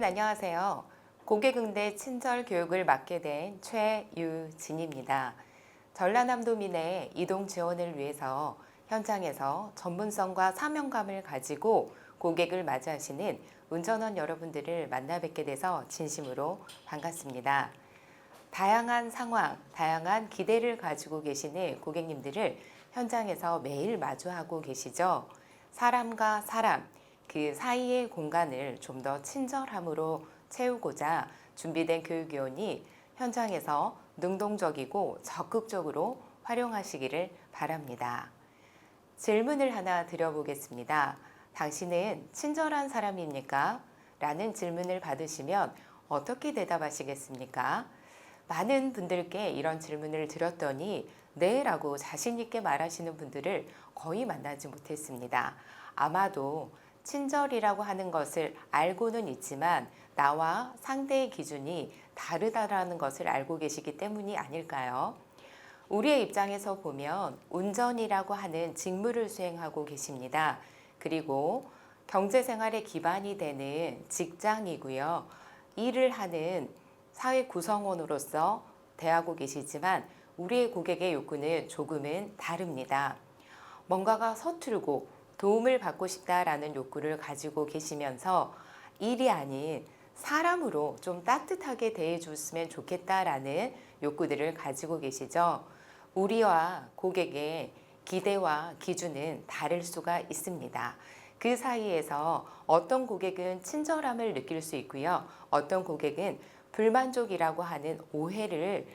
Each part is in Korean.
여러분 안녕하세요. 고객응대 친절 교육을 맡게 된 최유진입니다. 전라남도민의 이동 지원을 위해서 현장에서 전문성과 사명감을 가지고 고객을 맞이하시는 운전원 여러분들을 만나 뵙게 돼서 진심으로 반갑습니다. 다양한 상황, 다양한 기대를 가지고 계시는 고객님들을 현장에서 매일 마주하고 계시죠. 사람과 사람, 그 사이의 공간을 좀 더 친절함으로 채우고자 준비된 교육위원이 현장에서 능동적이고 적극적으로 활용하시기를 바랍니다. 질문을 하나 드려보겠습니다. 당신은 친절한 사람입니까? 라는 질문을 받으시면 어떻게 대답하시겠습니까? 많은 분들께 이런 질문을 드렸더니 네 라고 자신 있게 말하시는 분들을 거의 만나지 못했습니다. 아마도 친절이라고 하는 것을 알고는 있지만 나와 상대의 기준이 다르다라는 것을 알고 계시기 때문이 아닐까요? 우리의 입장에서 보면 운전이라고 하는 직무를 수행하고 계십니다. 그리고 경제생활의 기반이 되는 직장이고요. 일을 하는 사회 구성원으로서 대하고 계시지만 우리의 고객의 욕구는 조금은 다릅니다. 뭔가가 서투르고 도움을 받고 싶다라는 욕구를 가지고 계시면서 일이 아닌 사람으로 좀 따뜻하게 대해줬으면 좋겠다라는 욕구들을 가지고 계시죠. 우리와 고객의 기대와 기준은 다를 수가 있습니다. 그 사이에서 어떤 고객은 친절함을 느낄 수 있고요. 어떤 고객은 불만족이라고 하는 오해를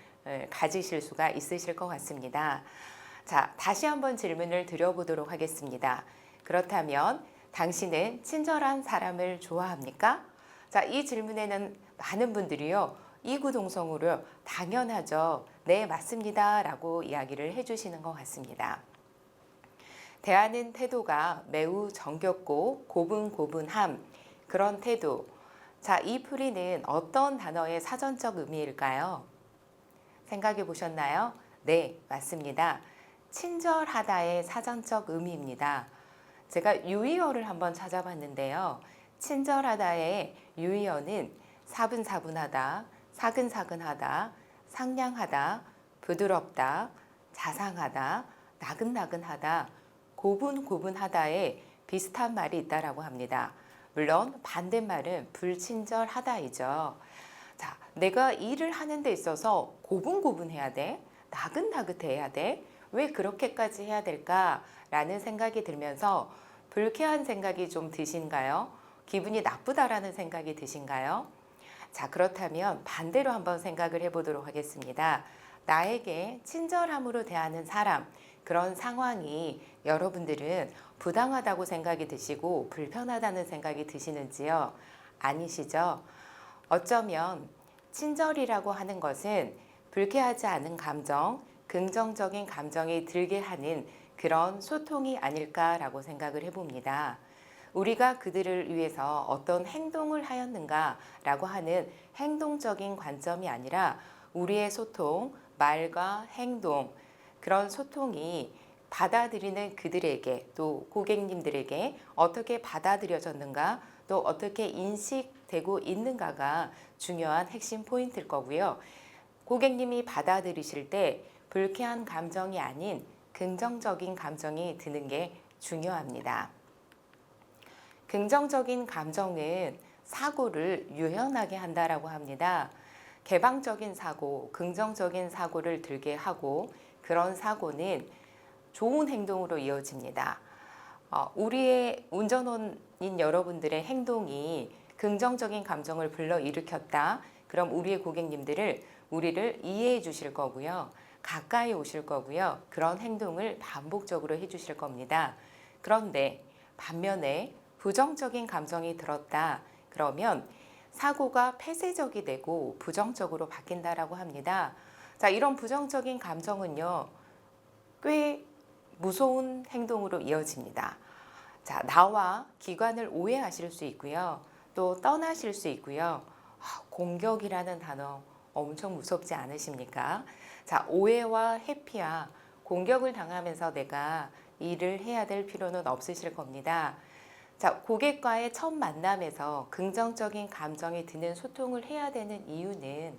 가지실 수가 있으실 것 같습니다. 자, 다시 한번 질문을 드려보도록 하겠습니다. 그렇다면 당신은 친절한 사람을 좋아합니까? 자, 이 질문에는 많은 분들이요. 이구동성으로 당연하죠. 네, 맞습니다. 라고 이야기를 해주시는 것 같습니다. 대하는 태도가 매우 정겹고 고분고분함, 그런 태도. 자, 이 풀이는 어떤 단어의 사전적 의미일까요? 생각해 보셨나요? 네, 맞습니다. 친절하다의 사전적 의미입니다. 제가 유의어를 한번 찾아봤는데요. 친절하다의 유의어는 사분사분하다, 사근사근하다, 상냥하다, 부드럽다, 자상하다, 나근나근하다, 고분고분하다에 비슷한 말이 있다라고 합니다. 물론 반대말은 불친절하다이죠. 자, 내가 일을 하는 데 있어서 고분고분해야 돼? 나긋나긋해야 돼? 왜 그렇게까지 해야 될까라는 생각이 들면서 불쾌한 생각이 좀 드신가요? 기분이 나쁘다라는 생각이 드신가요? 자, 그렇다면 반대로 한번 생각을 해보도록 하겠습니다. 나에게 친절함으로 대하는 사람, 그런 상황이 여러분들은 부당하다고 생각이 드시고 불편하다는 생각이 드시는지요? 아니시죠? 어쩌면 친절이라고 하는 것은 불쾌하지 않은 감정, 긍정적인 감정이 들게 하는 그런 소통이 아닐까라고 생각을 해봅니다. 우리가 그들을 위해서 어떤 행동을 하였는가라고 하는 행동적인 관점이 아니라 우리의 소통, 말과 행동, 그런 소통이 받아들이는 그들에게 또 고객님들에게 어떻게 받아들여졌는가 또 어떻게 인식되고 있는가가 중요한 핵심 포인트일 거고요. 고객님이 받아들이실 때 불쾌한 감정이 아닌 긍정적인 감정이 드는 게 중요합니다. 긍정적인 감정은 사고를 유연하게 한다라고 합니다. 개방적인 사고, 긍정적인 사고를 들게 하고 그런 사고는 좋은 행동으로 이어집니다. 우리의 운전원인 여러분들의 행동이 긍정적인 감정을 불러일으켰다. 그럼 우리의 고객님들을 우리를 이해해 주실 거고요. 가까이 오실 거고요. 그런 행동을 반복적으로 해 주실 겁니다. 그런데 반면에 부정적인 감정이 들었다. 그러면 사고가 폐쇄적이 되고 부정적으로 바뀐다라고 합니다. 자, 이런 부정적인 감정은요. 꽤 무서운 행동으로 이어집니다. 자, 나와 기관을 오해하실 수 있고요. 또 떠나실 수 있고요. 공격이라는 단어 엄청 무섭지 않으십니까? 자, 오해와 회피와 공격을 당하면서 내가 일을 해야 될 필요는 없으실 겁니다. 자, 고객과의 첫 만남에서 긍정적인 감정이 드는 소통을 해야 되는 이유는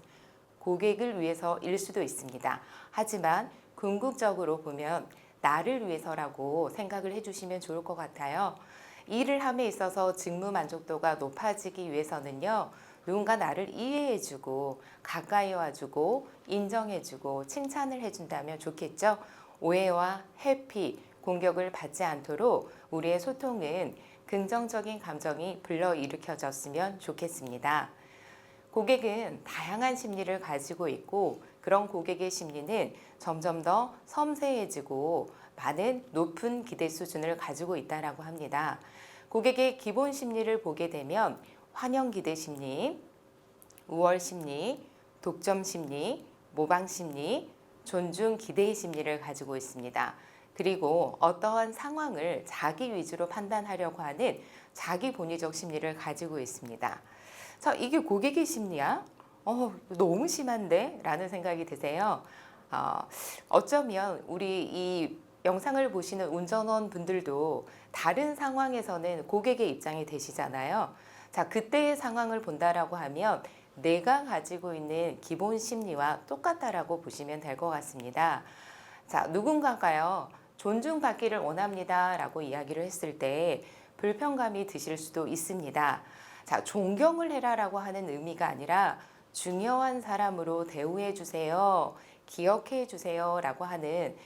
고객을 위해서일 수도 있습니다. 하지만 궁극적으로 보면 나를 위해서라고 생각을 해주시면 좋을 것 같아요. 일을 함에 있어서 직무 만족도가 높아지기 위해서는요, 누군가 나를 이해해주고 가까이 와주고 인정해주고 칭찬을 해준다면 좋겠죠. 오해와 회피, 공격을 받지 않도록 우리의 소통은 긍정적인 감정이 불러일으켜졌으면 좋겠습니다. 고객은 다양한 심리를 가지고 있고 그런 고객의 심리는 점점 더 섬세해지고 많은 높은 기대 수준을 가지고 있다고 합니다. 고객의 기본 심리를 보게 되면 환영 기대 심리, 우월 심리, 독점 심리, 모방 심리, 존중 기대의 심리를 가지고 있습니다. 그리고 어떠한 상황을 자기 위주로 판단하려고 하는 자기 본위적 심리를 가지고 있습니다. 자, 이게 고객의 심리야? 너무 심한데? 라는 생각이 드세요. 어쩌면 우리 이 영상을 보시는 운전원 분들도 다른 상황에서는 고객의 입장이 되시잖아요. 자, 그때의 상황을 본다라고 하면 내가 가지고 있는 기본 심리와 똑같다라고 보시면 될 것 같습니다. 자, 누군가가요, 존중받기를 원합니다 라고 이야기를 했을 때 불편감이 드실 수도 있습니다. 자, 존경을 해라라고 하는 의미가 아니라 중요한 사람으로 대우해 주세요, 기억해 주세요 라고 하는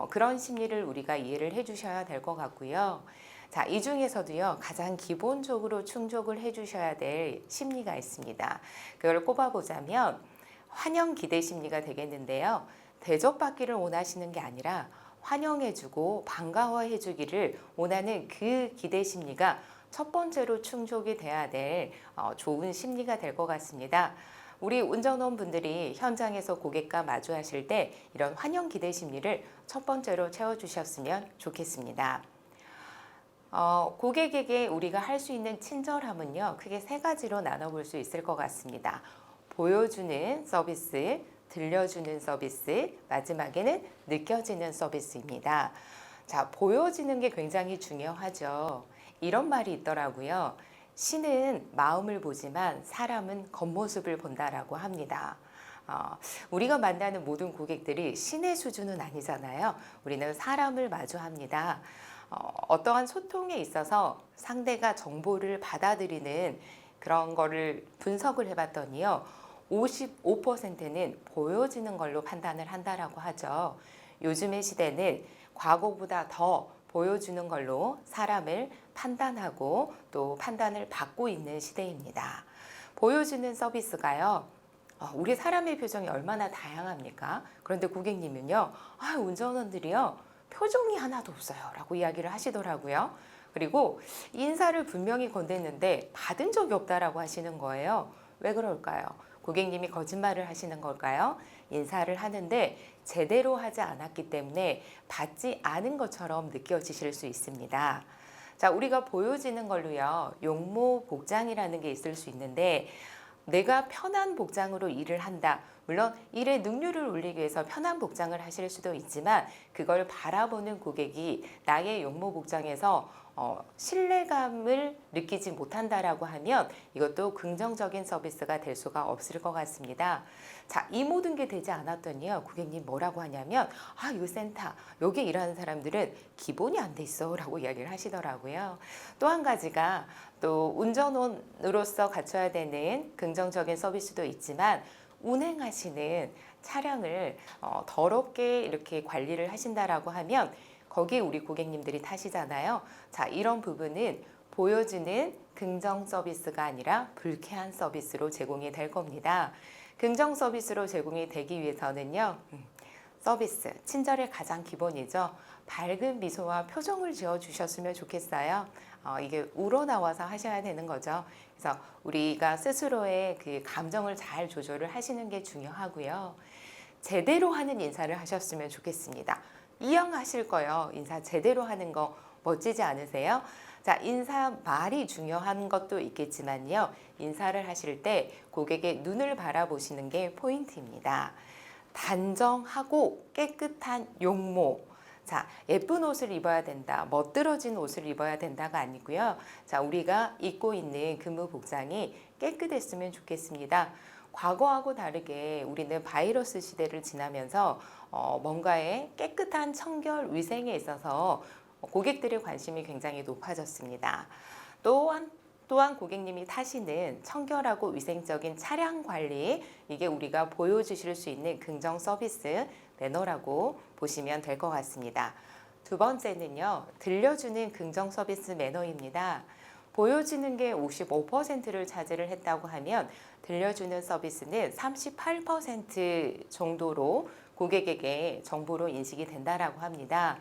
그런 심리를 우리가 이해를 해 주셔야 될 것 같고요. 자, 이 중에서도요, 가장 기본적으로 충족을 해 주셔야 될 심리가 있습니다. 그걸 꼽아보자면 환영 기대 심리가 되겠는데요. 대접받기를 원하시는 게 아니라 환영해주고 반가워해주기를 원하는 그 기대 심리가 첫 번째로 충족이 돼야 될 좋은 심리가 될 것 같습니다. 우리 운전원 분들이 현장에서 고객과 마주하실 때 이런 환영 기대 심리를 첫 번째로 채워주셨으면 좋겠습니다. 고객에게 우리가 할 수 있는 친절함은요, 크게 세 가지로 나눠볼 수 있을 것 같습니다. 보여주는 서비스, 들려주는 서비스, 마지막에는 느껴지는 서비스입니다. 자, 보여지는 게 굉장히 중요하죠. 이런 말이 있더라고요. 신은 마음을 보지만 사람은 겉모습을 본다라고 합니다. 우리가 만나는 모든 고객들이 신의 수준은 아니잖아요. 우리는 사람을 마주합니다. 어떠한 소통에 있어서 상대가 정보를 받아들이는 그런 거를 분석을 해봤더니요, 55%는 보여지는 걸로 판단을 한다라고 하죠. 요즘의 시대는 과거보다 더 보여주는 걸로 사람을 판단하고 또 판단을 받고 있는 시대입니다. 보여주는 서비스가요, 우리 사람의 표정이 얼마나 다양합니까? 그런데 고객님은요, 운전원들이요, 표정이 하나도 없어요 라고 이야기를 하시더라고요. 그리고 인사를 분명히 건넸는데 받은 적이 없다라고 하시는 거예요. 왜 그럴까요? 고객님이 거짓말을 하시는 걸까요? 인사를 하는데 제대로 하지 않았기 때문에 받지 않은 것처럼 느껴지실 수 있습니다. 자, 우리가 보여지는 걸로요, 용모 복장이라는 게 있을 수 있는데 내가 편한 복장으로 일을 한다. 물론 일의 능률을 올리기 위해서 편한 복장을 하실 수도 있지만 그걸 바라보는 고객이 나의 용모 복장에서 신뢰감을 느끼지 못한다라고 하면 이것도 긍정적인 서비스가 될 수가 없을 것 같습니다. 자, 이 모든 게 되지 않았더니요, 고객님 뭐라고 하냐면 이 센터 여기 일하는 사람들은 기본이 안 돼 있어 라고 이야기를 하시더라고요. 또 한 가지가 또 운전원으로서 갖춰야 되는 긍정적인 서비스도 있지만 운행하시는 차량을 더럽게 이렇게 관리를 하신다라고 하면 거기에 우리 고객님들이 타시잖아요. 자, 이런 부분은 보여주는 긍정 서비스가 아니라 불쾌한 서비스로 제공이 될 겁니다. 긍정 서비스로 제공이 되기 위해서는요, 서비스, 친절의 가장 기본이죠. 밝은 미소와 표정을 지어주셨으면 좋겠어요. 이게 우러나와서 하셔야 되는 거죠. 그래서 우리가 스스로의 그 감정을 잘 조절을 하시는 게 중요하고요. 제대로 하는 인사를 하셨으면 좋겠습니다. 이왕하실 거요, 인사 제대로 하는 거 멋지지 않으세요? 자, 인사 말이 중요한 것도 있겠지만요, 인사를 하실 때 고객의 눈을 바라보시는 게 포인트입니다. 단정하고 깨끗한 용모. 자, 예쁜 옷을 입어야 된다, 멋들어진 옷을 입어야 된다가 아니고요. 자, 우리가 입고 있는 근무 복장이 깨끗했으면 좋겠습니다. 과거하고 다르게 우리는 바이러스 시대를 지나면서 뭔가의 깨끗한 청결 위생에 있어서 고객들의 관심이 굉장히 높아졌습니다. 또한 고객님이 타시는 청결하고 위생적인 차량 관리, 이게 우리가 보여주실 수 있는 긍정 서비스 매너라고 보시면 될 것 같습니다. 두 번째는요, 들려주는 긍정 서비스 매너입니다. 보여지는 게 55%를 차지를 했다고 하면 들려주는 서비스는 38% 정도로 고객에게 정보로 인식이 된다라고 합니다.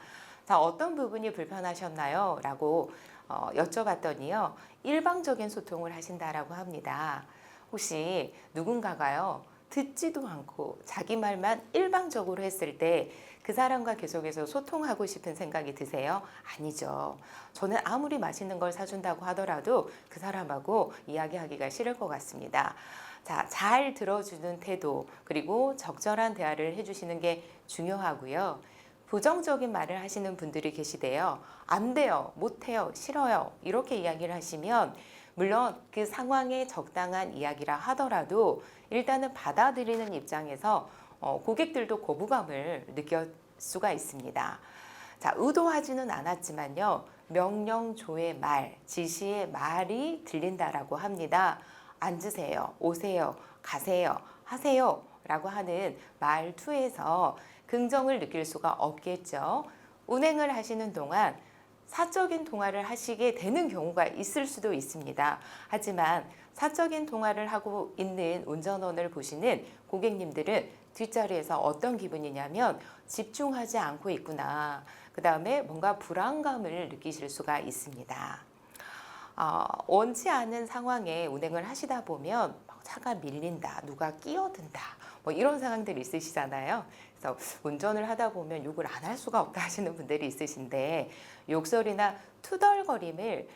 자, 어떤 부분이 불편하셨나요? 라고 여쭤봤더니요, 일방적인 소통을 하신다라고 합니다. 혹시 누군가가요, 듣지도 않고 자기 말만 일방적으로 했을 때 그 사람과 계속해서 소통하고 싶은 생각이 드세요? 아니죠. 저는 아무리 맛있는 걸 사준다고 하더라도 그 사람하고 이야기하기가 싫을 것 같습니다. 자, 잘 들어주는 태도, 그리고 적절한 대화를 해주시는 게 중요하고요. 부정적인 말을 하시는 분들이 계시대요. 안 돼요, 못 해요, 싫어요. 이렇게 이야기를 하시면 물론 그 상황에 적당한 이야기라 하더라도 일단은 받아들이는 입장에서 고객들도 거부감을 느낄 수가 있습니다. 자, 의도하지는 않았지만요, 명령조의 말, 지시의 말이 들린다라고 합니다. 앉으세요, 오세요, 가세요, 하세요 라고 하는 말투에서 긍정을 느낄 수가 없겠죠. 운행을 하시는 동안 사적인 통화를 하시게 되는 경우가 있을 수도 있습니다. 하지만 사적인 통화를 하고 있는 운전원을 보시는 고객님들은 뒷자리에서 어떤 기분이냐면 집중하지 않고 있구나. 그 다음에 뭔가 불안감을 느끼실 수가 있습니다. 원치 않은 상황에 운행을 하시다 보면 차가 밀린다, 누가 끼어든다, 뭐 이런 상황들이 있으시잖아요. 그래서 운전을 하다 보면 욕을 안 할 수가 없다 하시는 분들이 있으신데, 욕설이나 투덜거림을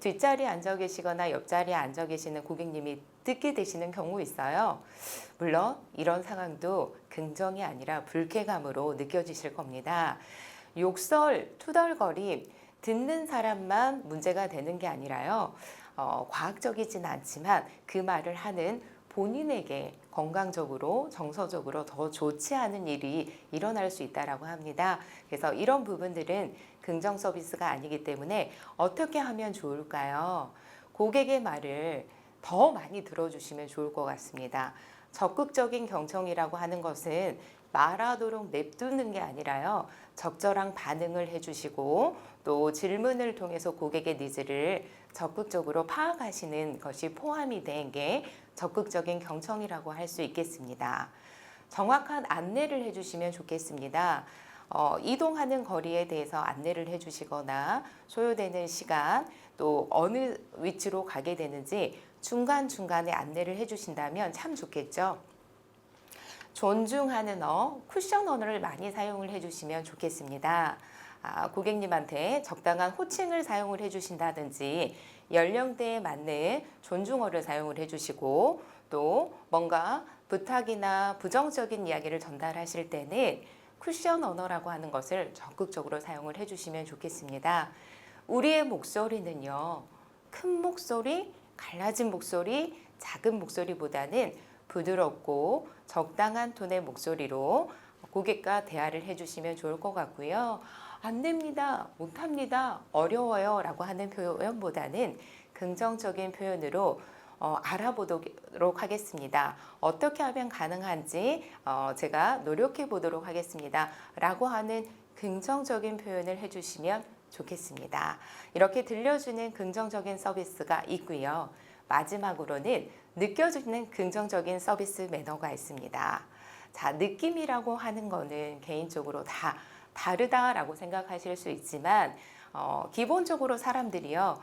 뒷자리에 앉아 계시거나 옆자리에 앉아 계시는 고객님이 듣게 되시는 경우 있어요. 물론 이런 상황도 긍정이 아니라 불쾌감으로 느껴지실 겁니다. 욕설, 투덜거림, 듣는 사람만 문제가 되는 게 아니라요, 과학적이진 않지만 그 말을 하는 본인에게 건강적으로, 정서적으로 더 좋지 않은 일이 일어날 수 있다고 합니다. 그래서 이런 부분들은 긍정 서비스가 아니기 때문에 어떻게 하면 좋을까요? 고객의 말을 더 많이 들어주시면 좋을 것 같습니다. 적극적인 경청이라고 하는 것은 말하도록 냅두는 게 아니라요, 적절한 반응을 해주시고 또 질문을 통해서 고객의 니즈를 적극적으로 파악하시는 것이 포함이 된 게 적극적인 경청이라고 할 수 있겠습니다. 정확한 안내를 해주시면 좋겠습니다. 이동하는 거리에 대해서 안내를 해주시거나 소요되는 시간, 또 어느 위치로 가게 되는지 중간중간에 안내를 해주신다면 참 좋겠죠. 존중하는 쿠션 언어를 많이 사용을 해주시면 좋겠습니다. 고객님한테 적당한 호칭을 사용을 해주신다든지 연령대에 맞는 존중어를 사용을 해주시고, 또 뭔가 부탁이나 부정적인 이야기를 전달하실 때는 쿠션 언어라고 하는 것을 적극적으로 사용을 해주시면 좋겠습니다. 우리의 목소리는요, 큰 목소리, 갈라진 목소리, 작은 목소리보다는 부드럽고 적당한 톤의 목소리로 고객과 대화를 해주시면 좋을 것 같고요. 안 됩니다, 못합니다, 어려워요 라고 하는 표현보다는 긍정적인 표현으로 알아보도록 하겠습니다. 어떻게 하면 가능한지 제가 노력해 보도록 하겠습니다 라고 하는 긍정적인 표현을 해주시면 좋겠습니다. 이렇게 들려주는 긍정적인 서비스가 있고요. 마지막으로는 느껴지는 긍정적인 서비스 매너가 있습니다. 자, 느낌이라고 하는 거는 개인적으로 다 다르다라고 생각하실 수 있지만 기본적으로 사람들이요,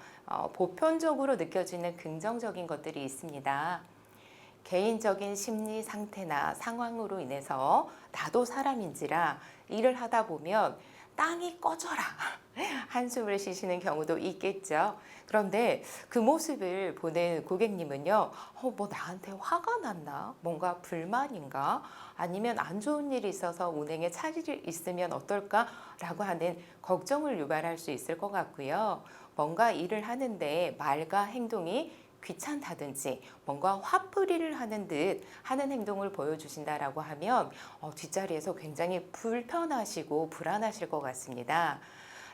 보편적으로 느껴지는 긍정적인 것들이 있습니다. 개인적인 심리 상태나 상황으로 인해서 나도 사람인지라 일을 하다 보면 땅이 꺼져라 한숨을 쉬시는 경우도 있겠죠. 그런데 그 모습을 보는 고객님은요, 뭐 나한테 화가 났나? 뭔가 불만인가? 아니면 안 좋은 일이 있어서 운행에 차질이 있으면 어떨까? 라고 하는 걱정을 유발할 수 있을 것 같고요. 뭔가 일을 하는데 말과 행동이 귀찮다든지 뭔가 화풀이를 하는 듯 하는 행동을 보여주신다라고 하면 뒷자리에서 굉장히 불편하시고 불안하실 것 같습니다.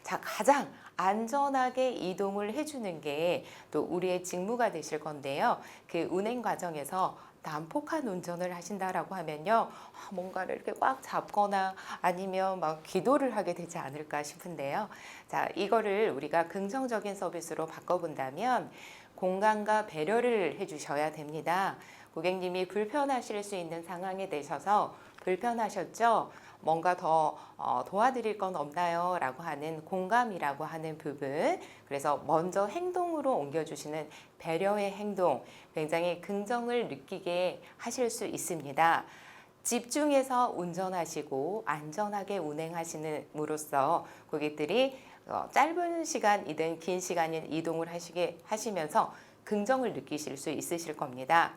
자, 가장 안전하게 이동을 해주는 게 또 우리의 직무가 되실 건데요. 그 운행 과정에서 난폭한 운전을 하신다라고 하면요, 뭔가를 이렇게 꽉 잡거나 아니면 막 기도를 하게 되지 않을까 싶은데요. 자, 이거를 우리가 긍정적인 서비스로 바꿔본다면 공감과 배려를 해주셔야 됩니다. 고객님이 불편하실 수 있는 상황에 대셔서 불편하셨죠? 뭔가 더 도와드릴 건 없나요? 라고 하는 공감이라고 하는 부분, 그래서 먼저 행동으로 옮겨주시는 배려의 행동, 굉장히 긍정을 느끼게 하실 수 있습니다. 집중해서 운전하시고 안전하게 운행하시는으로써 고객들이 짧은 시간이든 긴 시간인 이동을 하시면서 긍정을 느끼실 수 있으실 겁니다.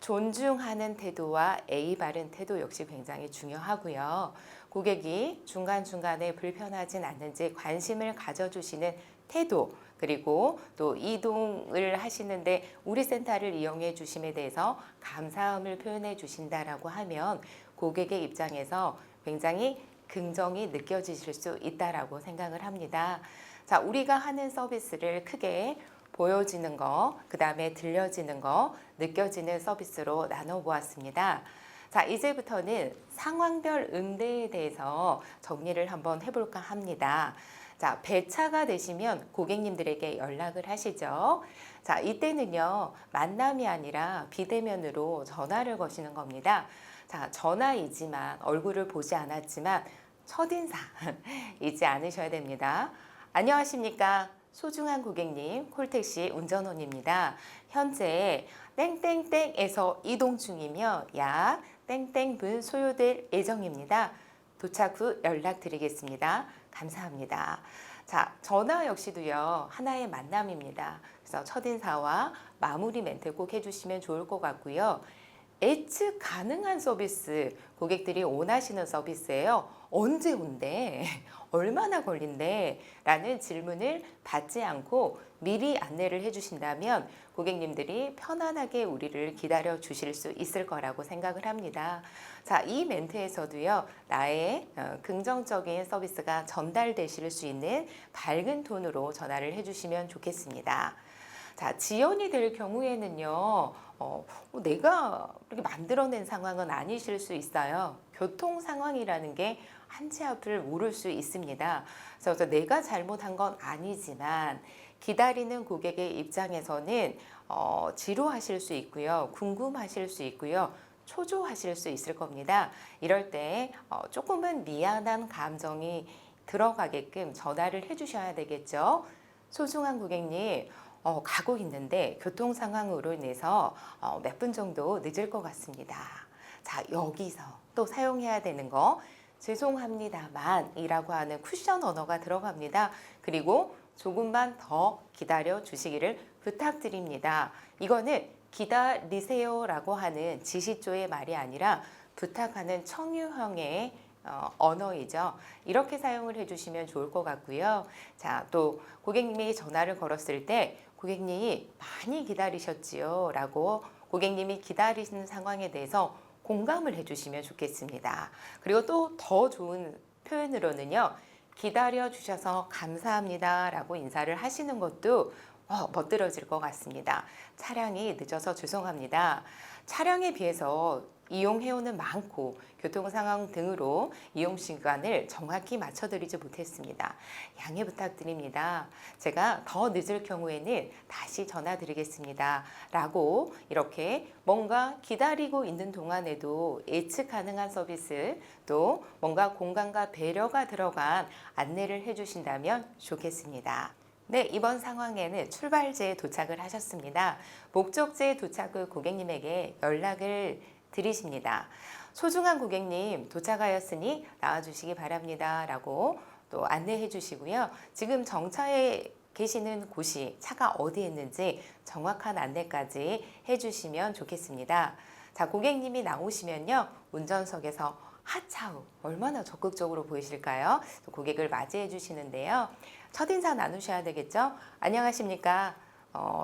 존중하는 태도와 예의 바른 태도 역시 굉장히 중요하고요. 고객이 중간중간에 불편하진 않는지 관심을 가져주시는 태도, 그리고 또 이동을 하시는데 우리 센터를 이용해 주심에 대해서 감사함을 표현해 주신다라고 하면 고객의 입장에서 굉장히 긍정이 느껴지실 수 있다라고 생각을 합니다. 자, 우리가 하는 서비스를 크게 보여지는 거, 그 다음에 들려지는 거, 느껴지는 서비스로 나눠보았습니다. 자, 이제부터는 상황별 응대에 대해서 정리를 한번 해볼까 합니다. 자, 배차가 되시면 고객님들에게 연락을 하시죠. 자, 이때는요, 만남이 아니라 비대면으로 전화를 거시는 겁니다. 자, 전화이지만 얼굴을 보지 않았지만 첫인사 잊지 않으셔야 됩니다. 안녕하십니까? 소중한 고객님, 콜택시 운전원입니다. 현재 땡땡땡에서 이동 중이며 약 땡땡분 소요될 예정입니다. 도착 후 연락드리겠습니다. 감사합니다. 자, 전화 역시도요, 하나의 만남입니다. 그래서 첫인사와 마무리 멘트 꼭 해주시면 좋을 것 같고요. 예측 가능한 서비스, 고객들이 원하시는 서비스예요. 언제 온대? 얼마나 걸린대? 라는 질문을 받지 않고 미리 안내를 해주신다면 고객님들이 편안하게 우리를 기다려 주실 수 있을 거라고 생각을 합니다. 자, 이 멘트에서도요, 나의 긍정적인 서비스가 전달되실 수 있는 밝은 톤으로 전화를 해주시면 좋겠습니다. 자, 지연이 될 경우에는요, 내가 이렇게 만들어낸 상황은 아니실 수 있어요. 교통 상황이라는 게 한 치 앞을 모를 수 있습니다. 그래서 내가 잘못한 건 아니지만 기다리는 고객의 입장에서는 지루하실 수 있고요, 궁금하실 수 있고요, 초조하실 수 있을 겁니다. 이럴 때 조금은 미안한 감정이 들어가게끔 전화를 해주셔야 되겠죠. 소중한 고객님, 가고 있는데 교통 상황으로 인해서 몇 분 정도 늦을 것 같습니다. 자, 여기서 또 사용해야 되는 거, 죄송합니다만 이라고 하는 쿠션 언어가 들어갑니다. 그리고 조금만 더 기다려 주시기를 부탁드립니다. 이거는 기다리세요 라고 하는 지시조의 말이 아니라 부탁하는 청유형의 언어이죠. 이렇게 사용을 해주시면 좋을 것 같고요. 자, 또 고객님이 전화를 걸었을 때 고객님이 많이 기다리셨지요 라고 고객님이 기다리시는 상황에 대해서 공감을 해주시면 좋겠습니다. 그리고 또 더 좋은 표현으로는요, 기다려 주셔서 감사합니다 라고 인사를 하시는 것도 멋들어질 것 같습니다. 차량이 늦어서 죄송합니다. 차량에 비해서 이용해오는 많고 교통 상황 등으로 이용 시간을 정확히 맞춰드리지 못했습니다. 양해 부탁드립니다. 제가 더 늦을 경우에는 다시 전화 드리겠습니다. 라고 이렇게 뭔가 기다리고 있는 동안에도 예측 가능한 서비스, 또 뭔가 공감과 배려가 들어간 안내를 해주신다면 좋겠습니다. 네, 이번 상황에는 출발지에 도착을 하셨습니다. 목적지에 도착 후 고객님에게 연락을 드리십니다. 소중한 고객님, 도착하였으니 나와주시기 바랍니다. 라고 또 안내해 주시고요. 지금 정차해 계시는 곳이 차가 어디에 있는지 정확한 안내까지 해주시면 좋겠습니다. 자, 고객님이 나오시면요. 운전석에서 하차후 얼마나 적극적으로 보이실까요? 또 고객을 맞이해 주시는데요. 첫인사 나누셔야 되겠죠? 안녕하십니까?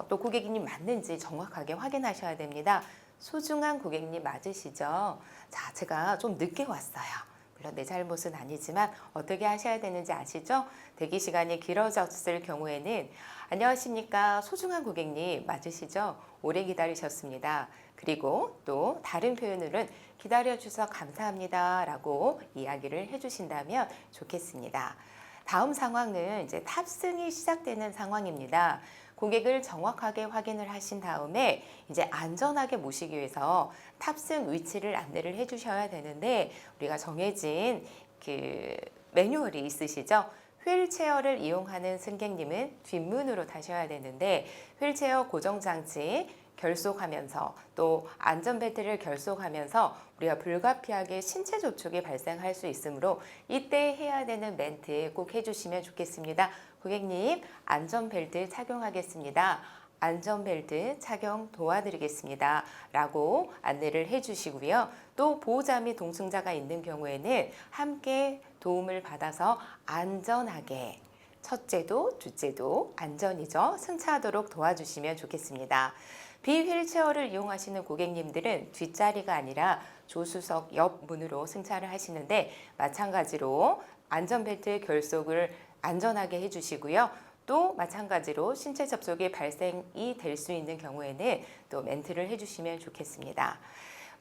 또 고객님 맞는지 정확하게 확인하셔야 됩니다. 소중한 고객님 맞으시죠? 자, 제가 좀 늦게 왔어요. 물론 내 잘못은 아니지만 어떻게 하셔야 되는지 아시죠? 대기 시간이 길어졌을 경우에는 안녕하십니까? 소중한 고객님 맞으시죠? 오래 기다리셨습니다. 그리고 또 다른 표현으로는 기다려주셔서 감사합니다 라고 이야기를 해주신다면 좋겠습니다. 다음 상황은 이제 탑승이 시작되는 상황입니다. 고객을 정확하게 확인을 하신 다음에 이제 안전하게 모시기 위해서 탑승 위치를 안내를 해주셔야 되는데 우리가 정해진 그 매뉴얼이 있으시죠? 휠체어를 이용하는 승객님은 뒷문으로 타셔야 되는데 휠체어 고정장치 결속하면서 또 안전벨트를 결속하면서 우리가 불가피하게 신체 접촉이 발생할 수 있으므로 이때 해야 되는 멘트 꼭 해주시면 좋겠습니다. 고객님, 안전벨트 착용하겠습니다. 안전벨트 착용 도와드리겠습니다. 라고 안내를 해주시고요. 또 보호자 및 동승자가 있는 경우에는 함께 도움을 받아서 안전하게 첫째도 둘째도 안전이죠. 승차하도록 도와주시면 좋겠습니다. 비휠체어를 이용하시는 고객님들은 뒷자리가 아니라 조수석 옆 문으로 승차를 하시는데 마찬가지로 안전벨트 결속을 안전하게 해주시고요. 또 마찬가지로 신체 접촉이 발생이 될 수 있는 경우에는 또 멘트를 해주시면 좋겠습니다.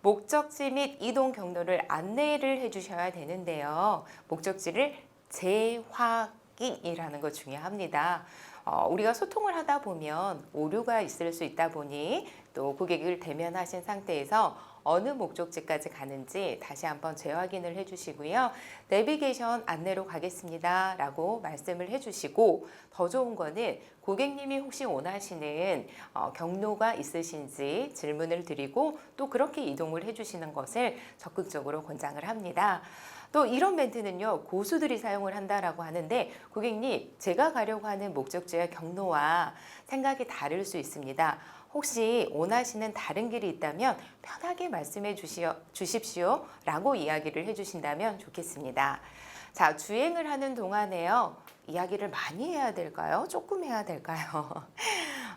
목적지 및 이동 경로를 안내를 해주셔야 되는데요. 목적지를 재확인이라는 거 중요합니다. 우리가 소통을 하다 보면 오류가 있을 수 있다 보니 또 고객을 대면하신 상태에서 어느 목적지까지 가는지 다시 한번 재확인을 해주시고요. 내비게이션 안내로 가겠습니다 라고 말씀을 해주시고 더 좋은 거는 고객님이 혹시 원하시는 경로가 있으신지 질문을 드리고 또 그렇게 이동을 해주시는 것을 적극적으로 권장을 합니다. 또 이런 멘트는요, 고수들이 사용을 한다라고 하는데 고객님, 제가 가려고 하는 목적지의 경로와 생각이 다를 수 있습니다. 혹시 원하시는 다른 길이 있다면 편하게 말씀해 주십시오 라고 이야기를 해주신다면 좋겠습니다. 자, 주행을 하는 동안에요, 이야기를 많이 해야 될까요? 조금 해야 될까요?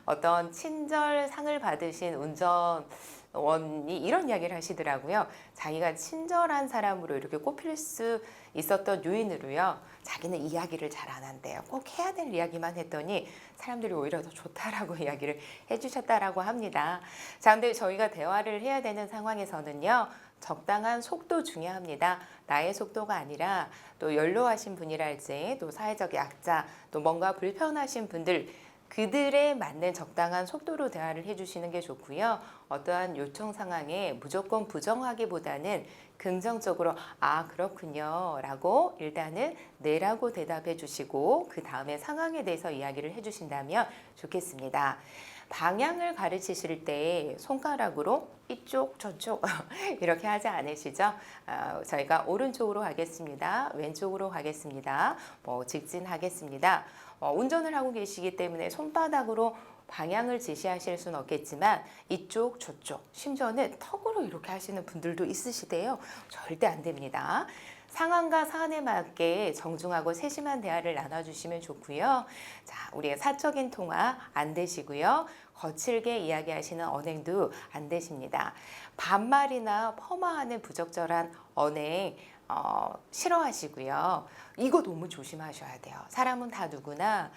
어떤 친절상을 받으신 운전원이 이런 이야기를 하시더라고요. 자기가 친절한 사람으로 이렇게 꼽힐 수 있었던 요인으로요. 자기는 이야기를 잘 안 한대요. 꼭 해야 될 이야기만 했더니 사람들이 오히려 더 좋다라고 이야기를 해주셨다라고 합니다. 자, 근데 저희가 대화를 해야 되는 상황에서는요. 적당한 속도 중요합니다. 나의 속도가 아니라 또 연로하신 분이랄지 또 사회적 약자 또 뭔가 불편하신 분들 그들에 맞는 적당한 속도로 대화를 해주시는 게 좋고요. 어떠한 요청 상황에 무조건 부정하기보다는 긍정적으로 아 그렇군요 라고 일단은 네라고 대답해 주시고 그 다음에 상황에 대해서 이야기를 해주신다면 좋겠습니다. 방향을 가르치실 때 손가락으로 이쪽 저쪽 이렇게 하지 않으시죠? 저희가 오른쪽으로 가겠습니다. 왼쪽으로 가겠습니다. 직진하겠습니다. 운전을 하고 계시기 때문에 손바닥으로 방향을 지시하실 수는 없겠지만 이쪽 저쪽 심지어는 턱으로 이렇게 하시는 분들도 있으시대요. 절대 안 됩니다. 상황과 사안에 맞게 정중하고 세심한 대화를 나눠주시면 좋고요. 자, 우리의 사적인 통화 안 되시고요. 거칠게 이야기하시는 언행도 안 되십니다. 반말이나 폄하하는 부적절한 언행 싫어하시고요. 이거 너무 조심하셔야 돼요. 사람은 다 누구나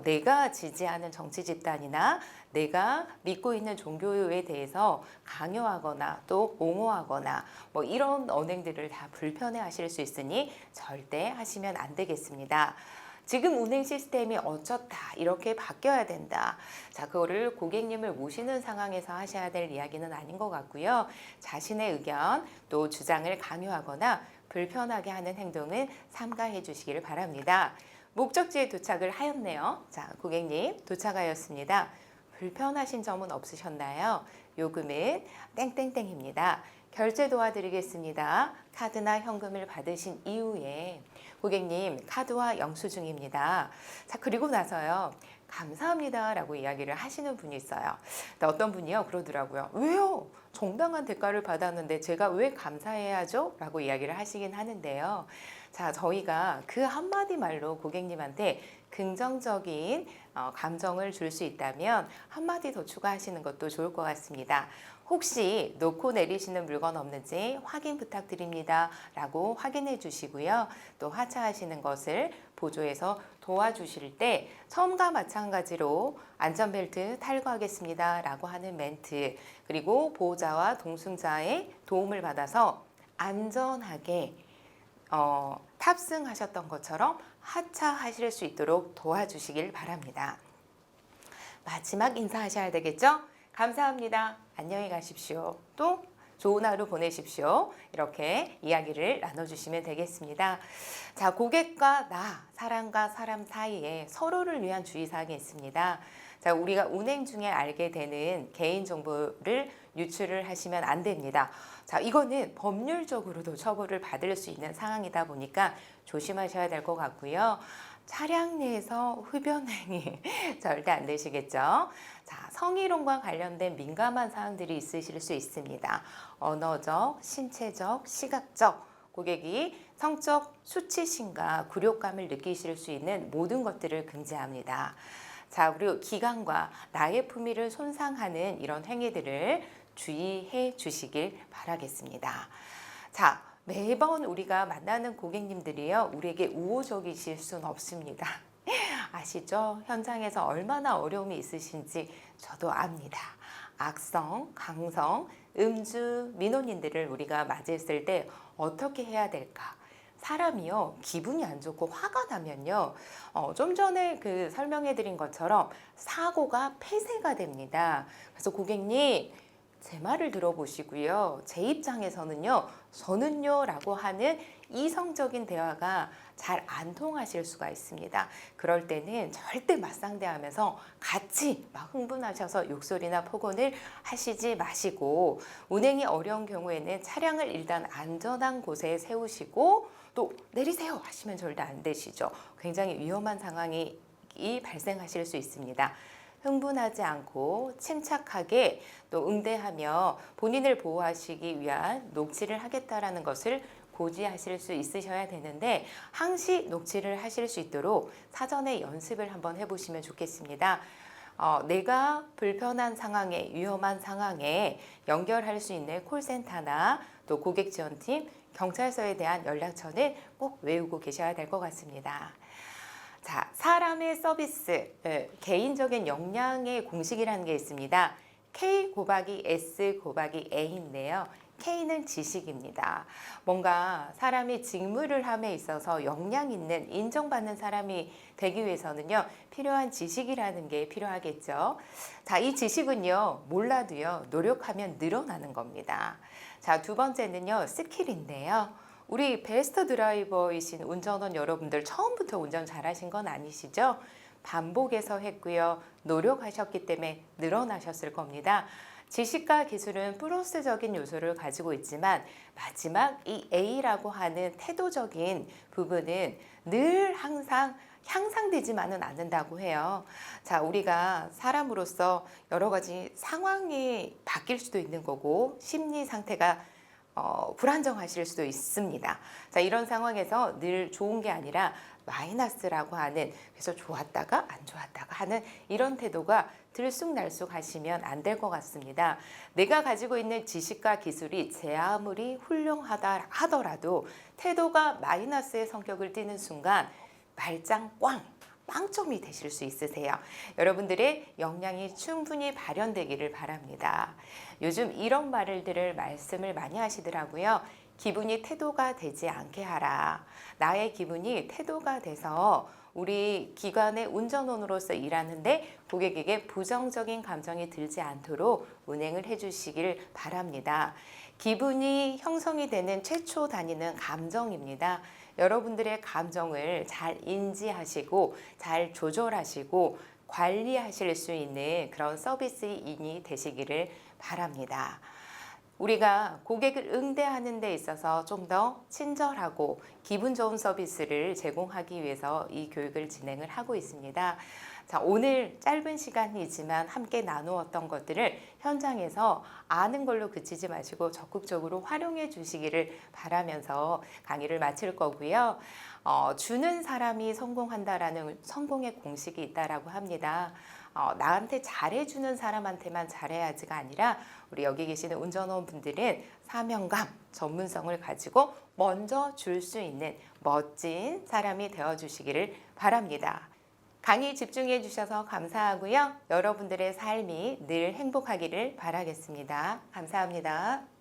내가 지지하는 정치 집단이나 내가 믿고 있는 종교에 대해서 강요하거나 또 옹호하거나 이런 언행들을 다 불편해 하실 수 있으니 절대 하시면 안 되겠습니다. 지금 운행 시스템이 어쩌다 이렇게 바뀌어야 된다. 자, 그거를 고객님을 모시는 상황에서 하셔야 될 이야기는 아닌 것 같고요. 자신의 의견 또 주장을 강요하거나 불편하게 하는 행동은 삼가해 주시기를 바랍니다. 목적지에 도착을 하였네요. 자, 고객님 도착하였습니다. 불편하신 점은 없으셨나요? 요금은 땡땡땡입니다. 결제 도와드리겠습니다. 카드나 현금을 받으신 이후에 고객님 카드와 영수증입니다. 자, 그리고 나서요. 감사합니다 라고 이야기를 하시는 분이 있어요. 근데 어떤 분이요 그러더라고요. 왜요? 정당한 대가를 받았는데 제가 왜 감사해야죠? 라고 이야기를 하시긴 하는데요. 자, 저희가 그 한마디 말로 고객님한테 긍정적인 감정을 줄 수 있다면 한마디 더 추가하시는 것도 좋을 것 같습니다. 혹시 놓고 내리시는 물건 없는지 확인 부탁드립니다 라고 확인해 주시고요. 또 하차하시는 것을 보조해서 도와주실 때 처음과 마찬가지로 안전벨트 탈거하겠습니다 라고 하는 멘트, 그리고 보호자와 동승자의 도움을 받아서 안전하게 탑승하셨던 것처럼 하차하실 수 있도록 도와주시길 바랍니다. 마지막 인사하셔야 되겠죠? 감사합니다. 안녕히 가십시오. 또 좋은 하루 보내십시오. 이렇게 이야기를 나눠주시면 되겠습니다. 자, 고객과 나, 사람과 사람 사이에 서로를 위한 주의사항이 있습니다. 자, 우리가 운행 중에 알게 되는 개인정보를 유출을 하시면 안 됩니다. 자, 이거는 법률적으로도 처벌을 받을 수 있는 상황이다 보니까 조심하셔야 될 것 같고요. 차량 내에서 흡연행위 절대 안 되시겠죠? 자, 성희롱과 관련된 민감한 사항들이 있으실 수 있습니다. 언어적, 신체적, 시각적, 고객이 성적 수치심과 굴욕감을 느끼실 수 있는 모든 것들을 금지합니다. 자, 그리고 기관과 나의 품위를 손상하는 이런 행위들을 주의해 주시길 바라겠습니다. 자, 매번 우리가 만나는 고객님들이요, 우리에게 우호적이실 수는 없습니다. 아시죠? 현장에서 얼마나 어려움이 있으신지 저도 압니다. 악성, 강성, 음주, 민원인들을 우리가 맞이했을 때 어떻게 해야 될까? 사람이요, 기분이 안 좋고 화가 나면요, 좀 전에 그 설명해 드린 것처럼 사고가 폐쇄가 됩니다. 그래서 고객님, 제 말을 들어보시고요. 제 입장에서는요, 저는요 라고 하는 이성적인 대화가 잘 안 통하실 수가 있습니다. 그럴 때는 절대 맞상대하면서 같이 막 흥분하셔서 욕설이나 폭언을 하시지 마시고, 운행이 어려운 경우에는 차량을 일단 안전한 곳에 세우시고 또 내리세요 하시면 절대 안 되시죠. 굉장히 위험한 상황이 발생하실 수 있습니다. 흥분하지 않고 침착하게 또 응대하며 본인을 보호하시기 위한 녹취를 하겠다라는 것을 고지하실 수 있으셔야 되는데, 항시 녹취를 하실 수 있도록 사전에 연습을 한번 해보시면 좋겠습니다. 내가 불편한 상황에, 위험한 상황에 연결할 수 있는 콜센터나 또 고객지원팀, 경찰서에 대한 연락처는 꼭 외우고 계셔야 될 것 같습니다. 자, 사람의 서비스, 개인적인 역량의 공식이라는 게 있습니다. K 곱하기 S 곱하기 A인데요. K는 지식입니다. 뭔가 사람이 직무를 함에 있어서 역량 있는, 인정받는 사람이 되기 위해서는요, 필요한 지식이라는 게 필요하겠죠. 자, 이 지식은요, 몰라도요, 노력하면 늘어나는 겁니다. 자, 두 번째는요, 스킬인데요. 우리 베스트 드라이버이신 운전원 여러분들 처음부터 운전 잘하신 건 아니시죠? 반복해서 했고요. 노력하셨기 때문에 늘어나셨을 겁니다. 지식과 기술은 플러스적인 요소를 가지고 있지만 마지막 이 A라고 하는 태도적인 부분은 늘 항상 향상되지만은 않는다고 해요. 자, 우리가 사람으로서 여러 가지 상황이 바뀔 수도 있는 거고 심리 상태가 불안정하실 수도 있습니다. 자, 이런 상황에서 늘 좋은 게 아니라 마이너스라고 하는, 그래서 좋았다가 안 좋았다가 하는 이런 태도가 들쑥날쑥 하시면 안 될 것 같습니다. 내가 가지고 있는 지식과 기술이 제 아무리 훌륭하다 하더라도 태도가 마이너스의 성격을 띠는 순간 말짱 꽝! 빵점이 되실 수 있으세요. 여러분들의 역량이 충분히 발현되기를 바랍니다. 요즘 이런 말씀을 많이 하시더라고요. 기분이 태도가 되지 않게 하라. 나의 기분이 태도가 돼서 우리 기관의 운전원으로서 일하는데 고객에게 부정적인 감정이 들지 않도록 운행을 해주시길 바랍니다. 기분이 형성이 되는 최초 단위는 감정입니다. 여러분들의 감정을 잘 인지하시고 잘 조절하시고 관리하실 수 있는 그런 서비스인이 되시기를 바랍니다. 우리가 고객을 응대하는 데 있어서 좀 더 친절하고 기분 좋은 서비스를 제공하기 위해서 이 교육을 진행을 하고 있습니다. 자, 오늘 짧은 시간이지만 함께 나누었던 것들을 현장에서 아는 걸로 그치지 마시고 적극적으로 활용해 주시기를 바라면서 강의를 마칠 거고요. 주는 사람이 성공한다라는 성공의 공식이 있다라고 합니다. 나한테 잘해주는 사람한테만 잘해야지가 아니라 우리 여기 계시는 운전원 분들은 사명감, 전문성을 가지고 먼저 줄 수 있는 멋진 사람이 되어주시기를 바랍니다. 강의 집중해 주셔서 감사하고요. 여러분들의 삶이 늘 행복하기를 바라겠습니다. 감사합니다.